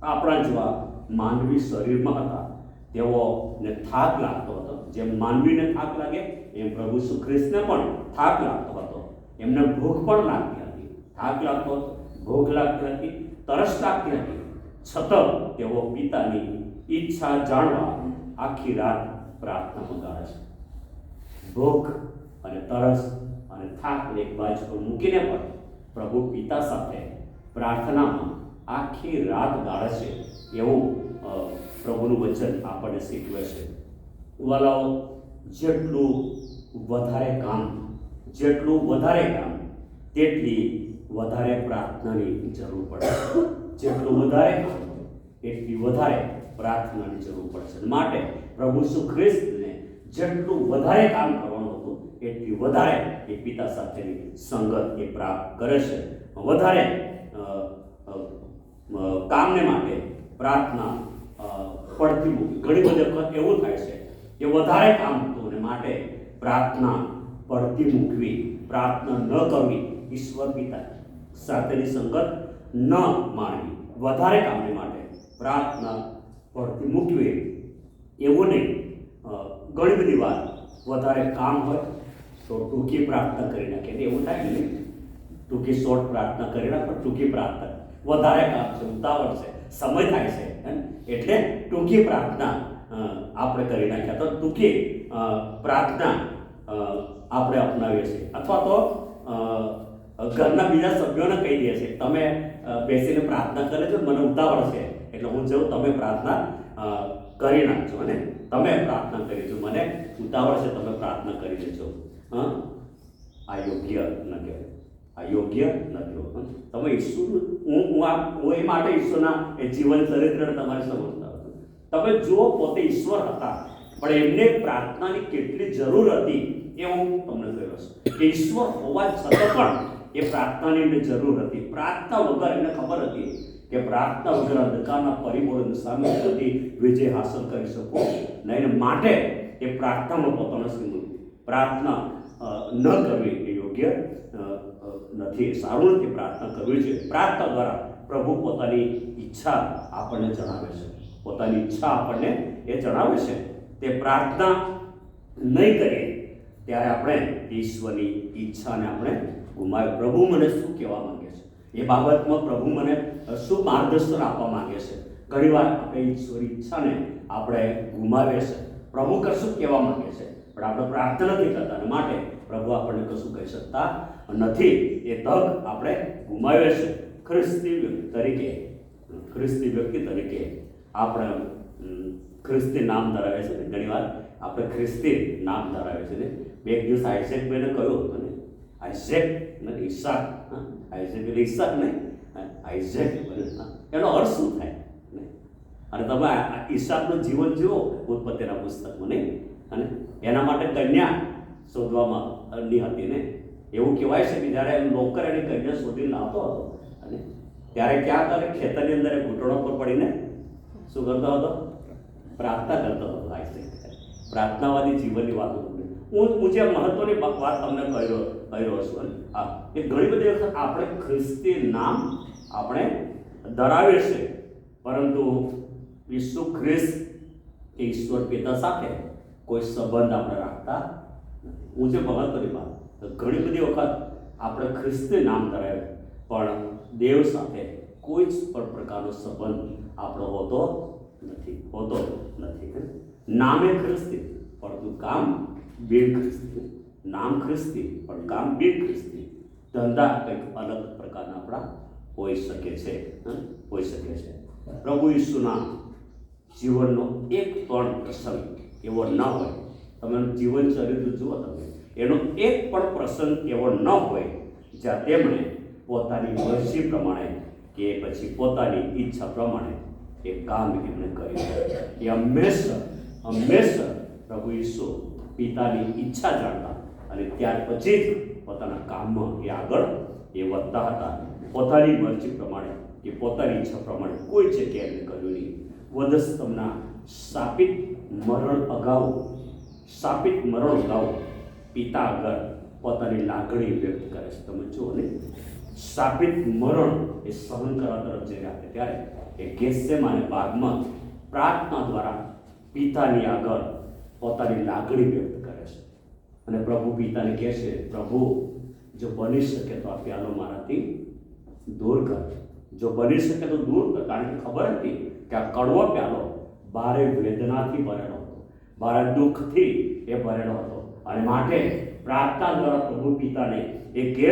આપણા જેવા માનવી શરીરમાં હતા. તેઓને થાક લાગતો હતો. જેમ માનવીને થાક લાગે એમ પ્રભુ ઈસુ ખ્રિસ્તને પણ થાક લાગતો હતો. એમને ભૂખ પણ લાગતી હતી. થાક લાગતો હતો, ભૂખ લાગતી હતી, તરસ લાગતી હતી. છતાં તેઓ પિતાની ઈચ્છા જાણવા આખી રાત પ્રાર્થનામાં ગાળે છે. ભૂખ અને તરસ અને થાક એક બાજુ પર મૂકીને પણ પ્રભુ પિતા સાથે પ્રાર્થનામાં આખી રાત ગાળે છે. એવું પ્રભુનું વચન આપણને શીખવે છે. વાલાઓ, જેટલું વધારે કામ તેટલી વધારે પ્રાર્થનાની જરૂર પડે. જેટલું વધારે કામ એટલી વધારે પ્રાર્થનાની જરૂર પડશે. માટે પ્રભુ ઈસુ ખ્રિસ્તને જેટલું વધારે કામ કરવાનું હતું એટલી વધારે એ પિતા સાથેની સંગત એ પ્રાપ્ત કરે છે. વધારે કામને માટે પ્રાર્થના પડતી મૂકી. ઘણી બધી વખત એવું થાય છે કે વધારે કામ હતું અને માટે પ્રાર્થના પડતી મૂકવી, પ્રાર્થના ન કરવી, ઈશ્વર પિતા સાથેની સંગત ન માણવી, વધારે કામને માટે પ્રાર્થના પડતી મૂકવી એવું નહીં. ઘણી બધી વાર વધારે કામ હોય તો ટૂંકી પ્રાર્થના કરી નાખે. એવું થાય ને, ટૂંકી શોર્ટ પ્રાર્થના કરી નાખે, ટૂંકી પ્રાર્થના. વધારે કામ છે, ઉતાવળ છે, સમય થાય છે, એટલે ટૂંકી પ્રાર્થના આપણે કરી નાખ્યા. તો ટૂંકી પ્રાર્થના આપણે અપનાવીએ છીએ. અથવા તો ઘરના બીજા સભ્યોને કહી દઈએ છીએ, તમે બેસીને પ્રાર્થના કરે છો, મને ઉતાવળ છે એટલે હું જાઉં, તમે પ્રાર્થના કરી નાખજો. અને તમે પ્રાર્થના કરી છો, મને ઉતાવળ છે, તમે પ્રાર્થના કરી લેજો. આ યોગ્ય ન કહેવાય, આ યોગ્ય નથી. તમે ઈશ્વર, હું એ માટે ઈશ્વરના એ જીવન ચરિત્ર તમારે સમજતા હતો. તમે જુઓ, પોતે ઈશ્વર હતા પણ એમને પ્રાર્થનાની કેટલી જરૂર હતી એ હું તમને કહ્યું છું કે ઈશ્વર હોવા છતાં પણ એ પ્રાર્થનાની એમને જરૂર હતી. પ્રાર્થના વગર એમને ખબર હતી કે પ્રાર્થના વગર અંધકારના પરિબળોની સામે વિજય હાંસલ કરી શકો નહીં. માટે એ પ્રાર્થનામાં પોતાનો સિંહ પ્રાર્થના ન કરવી એ યોગ્ય નથી, સારું નથી. પ્રાર્થના કરવી જોઈએ. પ્રાર્થના દ્વારા પ્રભુ પોતાની ઈચ્છા આપણને જણાવે છે, પોતાની ઈચ્છા આપણને એ જણાવે છે. તે પ્રાર્થના નહીં કરીએ ત્યારે આપણે ઈશ્વરની ઈચ્છાને આપણે ગુમાવે. પ્રભુ મને શું કહેવા માંગે છે એ બાબતમાં પ્રભુ મને શું માર્ગદર્શન આપવા માંગે છે. ઘણીવાર આપણે ઈશ્વરની ઈચ્છાને આપણે ગુમાવીએ છીએ. પ્રભુ કશું કહેવા માંગે છે પણ આપણે પ્રાર્થના નથી કરતા, અને માટે પ્રભુ આપણને કશું કહી શકતા નથી. એ તક આપણે ગુમાવીએ છીએ. ખ્રિસ્તી વ્યક્તિ તરીકે આપણે ખ્રિસ્તી નામ ધરાવે છે. ઘણીવાર આપણે ખ્રિસ્તી નામ ધરાવે છે. બે દિવસ આઈઝેક બેને કહ્યું હતું ને, આઈઝેક નથી, ઈસાક. આઈઝેક એટલે ઈસાક નહીં, આઈઝેક. એનો અર્થ શું થાય? અને તમે ઈસાકનું જીવન જુઓ ઉત્પત્તિના પુસ્તકમાં, નહીં? અને એના માટે કન્યા શોધવામાં હતી ને. એવું કહેવાય છે કે જ્યારે નોકર એની કન્યા શોધી લાવતો હતો અને ત્યારે ક્યાં કરે, ખેતરની અંદર ઘૂંટણો પર પડીને શું કરતો હતો? પ્રાર્થના કરતો હતો. પ્રાર્થનાવાદી જીવનની વાતો હું જે મહત્વની વાત તમને કહી રહ્યો છું. હા, એ ઘણી બધી વખત આપણે ખ્રિસ્તી નામ આપણે ધરાવીએ છીએ, પરંતુ ઈસુ ખ્રિસ્ત કે ઈશ્વર પિતા સાથે કોઈ સંબંધ આપણે રાખતા નથી. હું જે મહત્વની વાત, ઘણી બધી વખત આપણે ખ્રિસ્તી નામ ધરાવે પણ દેવ સાથે કોઈ જ પણ પ્રકારનો સંબંધ આપણો હોતો નથી. નામે ખ્રિસ્તી પરંતુ કામ બિન ખ્રિસ્તી. નામ ખ્રિસ્તી પણ કામ બિન ખ્રિસ્તી. ધંધા કંઈક અલગ પ્રકારના આપણા હોઈ શકે છે. પ્રભુ ઈસુના જીવનનો એક પણ પ્રસંગ એવો ન હોય, તમે જીવન ચરિત્ર જુઓ, તમે એનો એક પણ પ્રસંગ એવો ન હોય જ્યાં તેમણે પોતાની મરજી પ્રમાણે કે પછી પોતાની ઈચ્છા પ્રમાણે એ કામ એમણે કર્યું. એ હંમેશા પ્રભુ ઈસુ પિતાની ઈચ્છા જાણતા અને ત્યાર પછી જ પોતાના કામમાં એ આગળ વધતા હતા. પોતાની મરજી પ્રમાણે કે પોતાની ઈચ્છા પ્રમાણે કોઈ જગ્યાએ એમને કર્યું નહીં. વધસ્તંભના શાપિત મરણ અગાઉ પિતા આગળ પોતાની લાગણી વ્યક્ત કરે છે. તમે જુઓ ને, શાપિત મરણ એ સહન કરવા તરફ જઈ રહ્યા હતા ત્યારે એ ગેત્સેમાને બાગમાં પ્રાર્થના દ્વારા પિતાની આગળ પોતાની લાગણી વ્યક્ત કરે છે. અને પ્રભુ પિતાને કહે છે, પ્રભુ જો બની શકે તો આ પ્યાલો મારાથી દૂર કર. જો બની શકે તો દૂર કર. કારણ કે ખબર હતી કે આ કડવો પ્યાલો ભારે વેદનાથી ભરેલો હતો, ભારે દુઃખથી એ ભરેલો હતો. અને માટે પ્રાર્થના દ્વારા પ્રભુ પિતાને એ કહે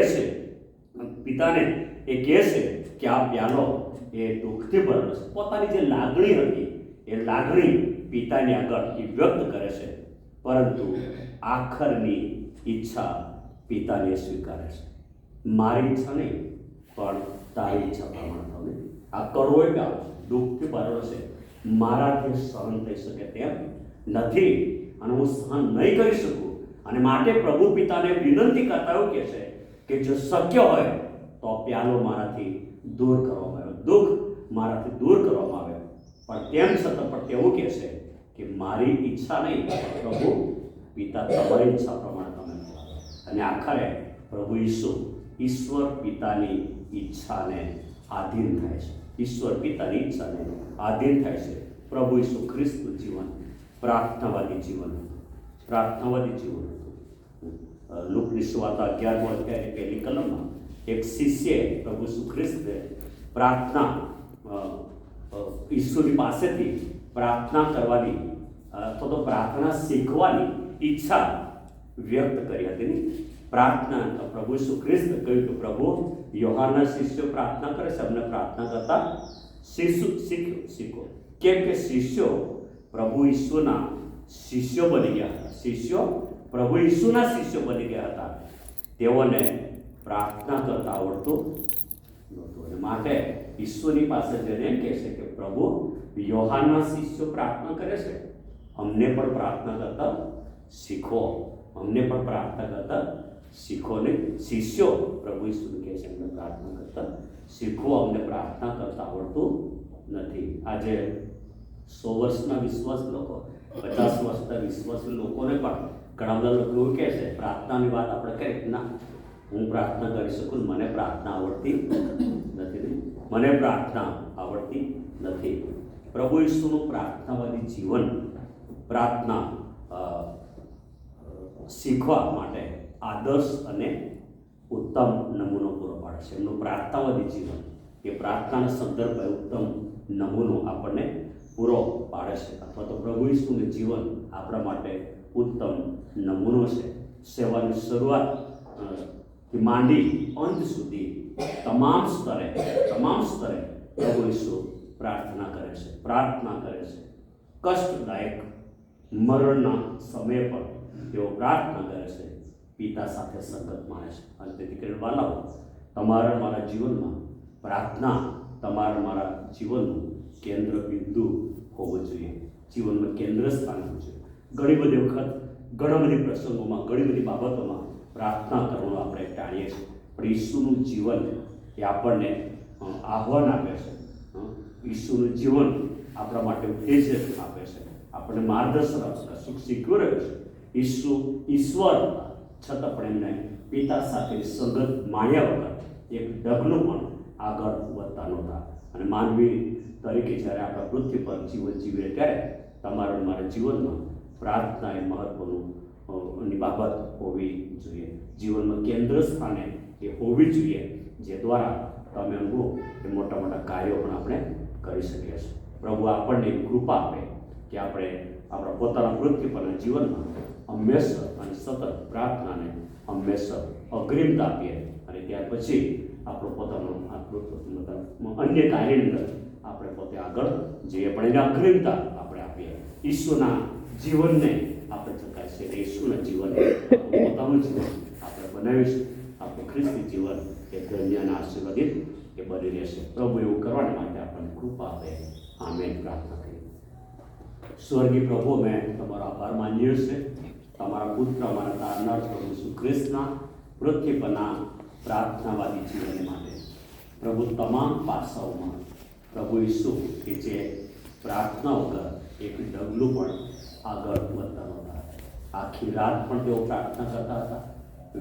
છે કે આ પ્યાલો એ દુઃખથી ભરેલો છે. પોતાની જે લાગણી હતી એ લાગણી પિતાની આગળ એ વ્યક્ત કરે છે, પરંતુ આખરની ઈચ્છા પિતાને સ્વીકારે છે. મારી ઈચ્છા નહીં પણ તારી ઈચ્છા પ્રમાણે થવું. આ કડવો પ્યાલો દુઃખથી ભરેલો છે, મારાથી સહન થઈ શકે તેમ નથી અને હું સહન નહીં કરી શકું. અને માટે પ્રભુ પિતાને વિનંતી કરતા એવું કહે છે કે જો શક્ય હોય તો પ્યાલો મારાથી દૂર કરવામાં આવ્યો, દુઃખ મારાથી દૂર કરવામાં આવ્યો. પણ તેમ છતાં પણ તેવું કહે છે કે મારી ઈચ્છા નહીં પ્રભુ પિતા તમારી ઈચ્છા પ્રમાણે તમે કરો. અને આખરે પ્રભુ ઈશ્વર પિતાની ઈચ્છાને આધીન થાય છે. ઈશ્વર પિતાની ઈચ્છાને આધીન થાય છે. પ્રભુ ઈસુ ખ્રિસ્તનું જીવન પ્રાર્થનાવાદી જીવન હતું. લુકની સુવાર્તા 11મો અધ્યાયની પહેલી કલમમાં એક શિષ્યએ પ્રભુ ઈસુ ખ્રિસ્તે પ્રાર્થના ઈશ્વરની પાસેથી પ્રાર્થના કરવાની અથવા તો પ્રાર્થના શીખવાની ઈચ્છા વ્યક્ત કરી હતી. પ્રાર્થના પ્રભુ ઈસુ ખ્રિસ્તે કહ્યું કે પ્રભુ યોહાનના શિષ્યો પ્રાર્થના કરે છે, અમને પ્રાર્થના કરતા શીખો. કેમ કે શિષ્યો પ્રભુ ઈસુના શિષ્યો બની ગયા હતા. પ્રભુ ઈસુના શિષ્યો બની ગયા હતા. તેઓને પ્રાર્થના કરતા આવડતું નહોતું. અને માટે ઈશ્વરની પાસે જઈને એમ કહે છે કે પ્રભુ યોહાનના શિષ્યો પ્રાર્થના કરે છે, અમને પણ પ્રાર્થના કરતા શીખો. ને શિષ્યો પ્રભુ ઈસુને કહે છે અમને પ્રાર્થના કરતા શીખો, અમને પ્રાર્થના કરતા આવડતું નથી. આજે 100 વર્ષના વિશ્વાસ લોકો, 50 વર્ષના વિશ્વાસ લોકોને પણ ઘણા બધા લોકો એવું કહે છે, પ્રાર્થનાની વાત આપણે કરીએ, ના હું પ્રાર્થના કરી શકું, મને પ્રાર્થના આવડતી નથી. પ્રભુ ઈસુનું પ્રાર્થનાવાદી જીવન પ્રાર્થના શીખવા માટે આદર્શ અને ઉત્તમ નમૂનો પૂરો પાડે છે. એમનું પ્રાર્થનાવાદી જીવન એ પ્રાર્થનાના સંદર્ભે ઉત્તમ નમૂનો આપણને પૂરો પાડે છે. અથવા તો પ્રભુ ઈસુનું જીવન આપણા માટે ઉત્તમ નમૂનો છે. સેવાની શરૂઆતથી માંડી અંત સુધી તમામ સ્તરે પ્રભુ ઈસુ પ્રાર્થના કરે છે. કષ્ટદાયક મરણના સમય પર તેઓ પ્રાર્થના કરે છે, પિતા સાથે સંગત માણે છે. અને તેથી કરીને વાલાઓ, તમારા મારા જીવનમાં પ્રાર્થના મારા જીવનનું કેન્દ્ર બિંદુ હોવું જોઈએ, જીવનમાં કેન્દ્ર સ્થાન હોવું જોઈએ. ઘણી બધી વખત ઘણા બધી પ્રસંગોમાં, ઘણી બધી બાબતોમાં પ્રાર્થના કરવાનું આપણે ટાળીએ છીએ. પણ ઈસુનું જીવન એ આપણને આહ્વાન આપે છે. ઈસુનું જીવન આપણા માટે ઉત્તેજક આપે છે, આપણને માર્ગદર્શન આપે છે, સુખ શીખવી રહ્યો છે. ઈશ્વર છતાં પણ એમને પિતા સાથે સંગત માણ્યા વગર એક ડગલું પણ આગળ વધતા નહોતા. અને માનવી તરીકે જ્યારે આપણા પૃથ્વી પર જીવન જીવીએ ત્યારે તમારા મારા જીવનમાં પ્રાર્થના એ મહત્વની બાબત હોવી જોઈએ. જીવનમાં કેન્દ્ર સ્થાને એ હોવી જોઈએ, જે દ્વારા તમે અનુભવ એ મોટા મોટા કાર્યો પણ આપણે કરી શકીએ છીએ. પ્રભુ આપણને એવી કૃપા આપે કે આપણે આપણા પોતાના વૃત્તિપરના જીવનમાં હંમેશા અને સતત પ્રાર્થનાને હંમેશા અગ્રિમતા આપીએ, અને ત્યાર પછી આપણો પોતાનો અન્ય કાર્યની અંદર આપણે પોતે આગળ જઈએ, પણ એને અગ્રિમતા આપણે આપીએ. ઈશ્વરના જીવનને આપણે ચકાસીએ, ઈશ્વરના જીવન પોતાનું જીવન આપણે બનાવીશું. આપણું ખ્રિસ્તી જીવન એ ધન્ય અને આશીર્વાદિત એ બની રહેશે. પ્રભુ એવું કરવા માટે આપણને કૃપા આપે. આમેન. પ્રાર્થના કરીએ. સ્વર્ગીય પ્રભુ, મેં તમારો આભાર માનીએ છે તમારા પુત્ર અમારા તારનાર પ્રભુ ઈસુ ખ્રિસ્તના પૃથ્વી પરના પ્રાર્થનાવાદી જીવન માટે. પ્રભુ, તમામ પાસાઓમાં પ્રભુ ઈસુ કે જે પ્રાર્થના વગર એક ડગલું પણ આગળ વધતા નહોતા. આખી રાત પણ તેઓ પ્રાર્થના કરતા હતા,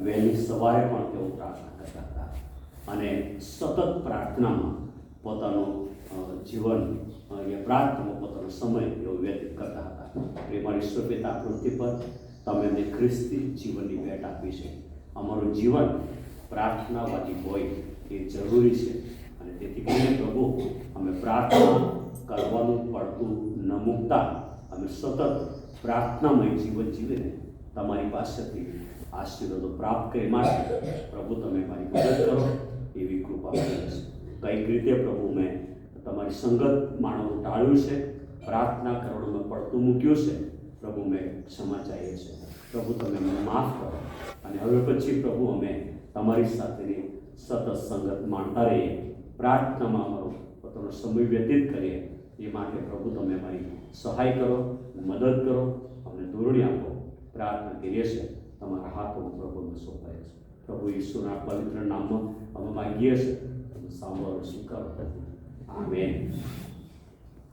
વહેલી સવારે પણ તેઓ પ્રાર્થના કરતા હતા, અને સતત પ્રાર્થનામાં પોતાનું જીવન એ પ્રાર્થનામાં પોતાનો સમય તેઓ વ્યતીત કરતા હતા. પ્રેમાળ ઈશ્વર પિતા, પૃથ્વી પર તમે અમને ખ્રિસ્તી જીવનની ભેટ આપી છે. અમારું જીવન પ્રાર્થનાવાદી હોય એ જરૂરી છે, અને તેથી કરીને પ્રભુ અમે પ્રાર્થના કરવાનું પડતું ન મૂકતા અમે સતત પ્રાર્થનામય જીવન જીવીને તમારી પાસેથી આશીર્વાદો પ્રાપ્ત કરી માટે પ્રભુ તમે મારી મદદ કરો એવી કૃપા કરે છે. કઈક રીતે પ્રભુ મેં તમારી સંગત માણવાનું ટાળ્યું છે, પ્રાર્થના કરવાનું મેં પડતું મૂક્યું છે. પ્રભુ મેં ક્ષમા ચાહીએ છીએ. પ્રભુ તમે મને માફ કરો, અને હવે પછી પ્રભુ અમે તમારી સાથેની સતત સંગત માણતા રહીએ, પ્રાર્થનામાં અમારો પોતાનો સમય વ્યતીત કરીએ. એ માટે પ્રભુ તમે અમારી સહાય કરો, મદદ કરો, અમને દોરડી આપો. પ્રાર્થના કરીએ છીએ તમારા હાથોમાં પ્રભુને સોંપાય છે. પ્રભુ ઈશ્વરના પવિત્ર નામમાં અમે માગીએ છીએ, તમે સાંભળો સ્વીકારો. આમેન.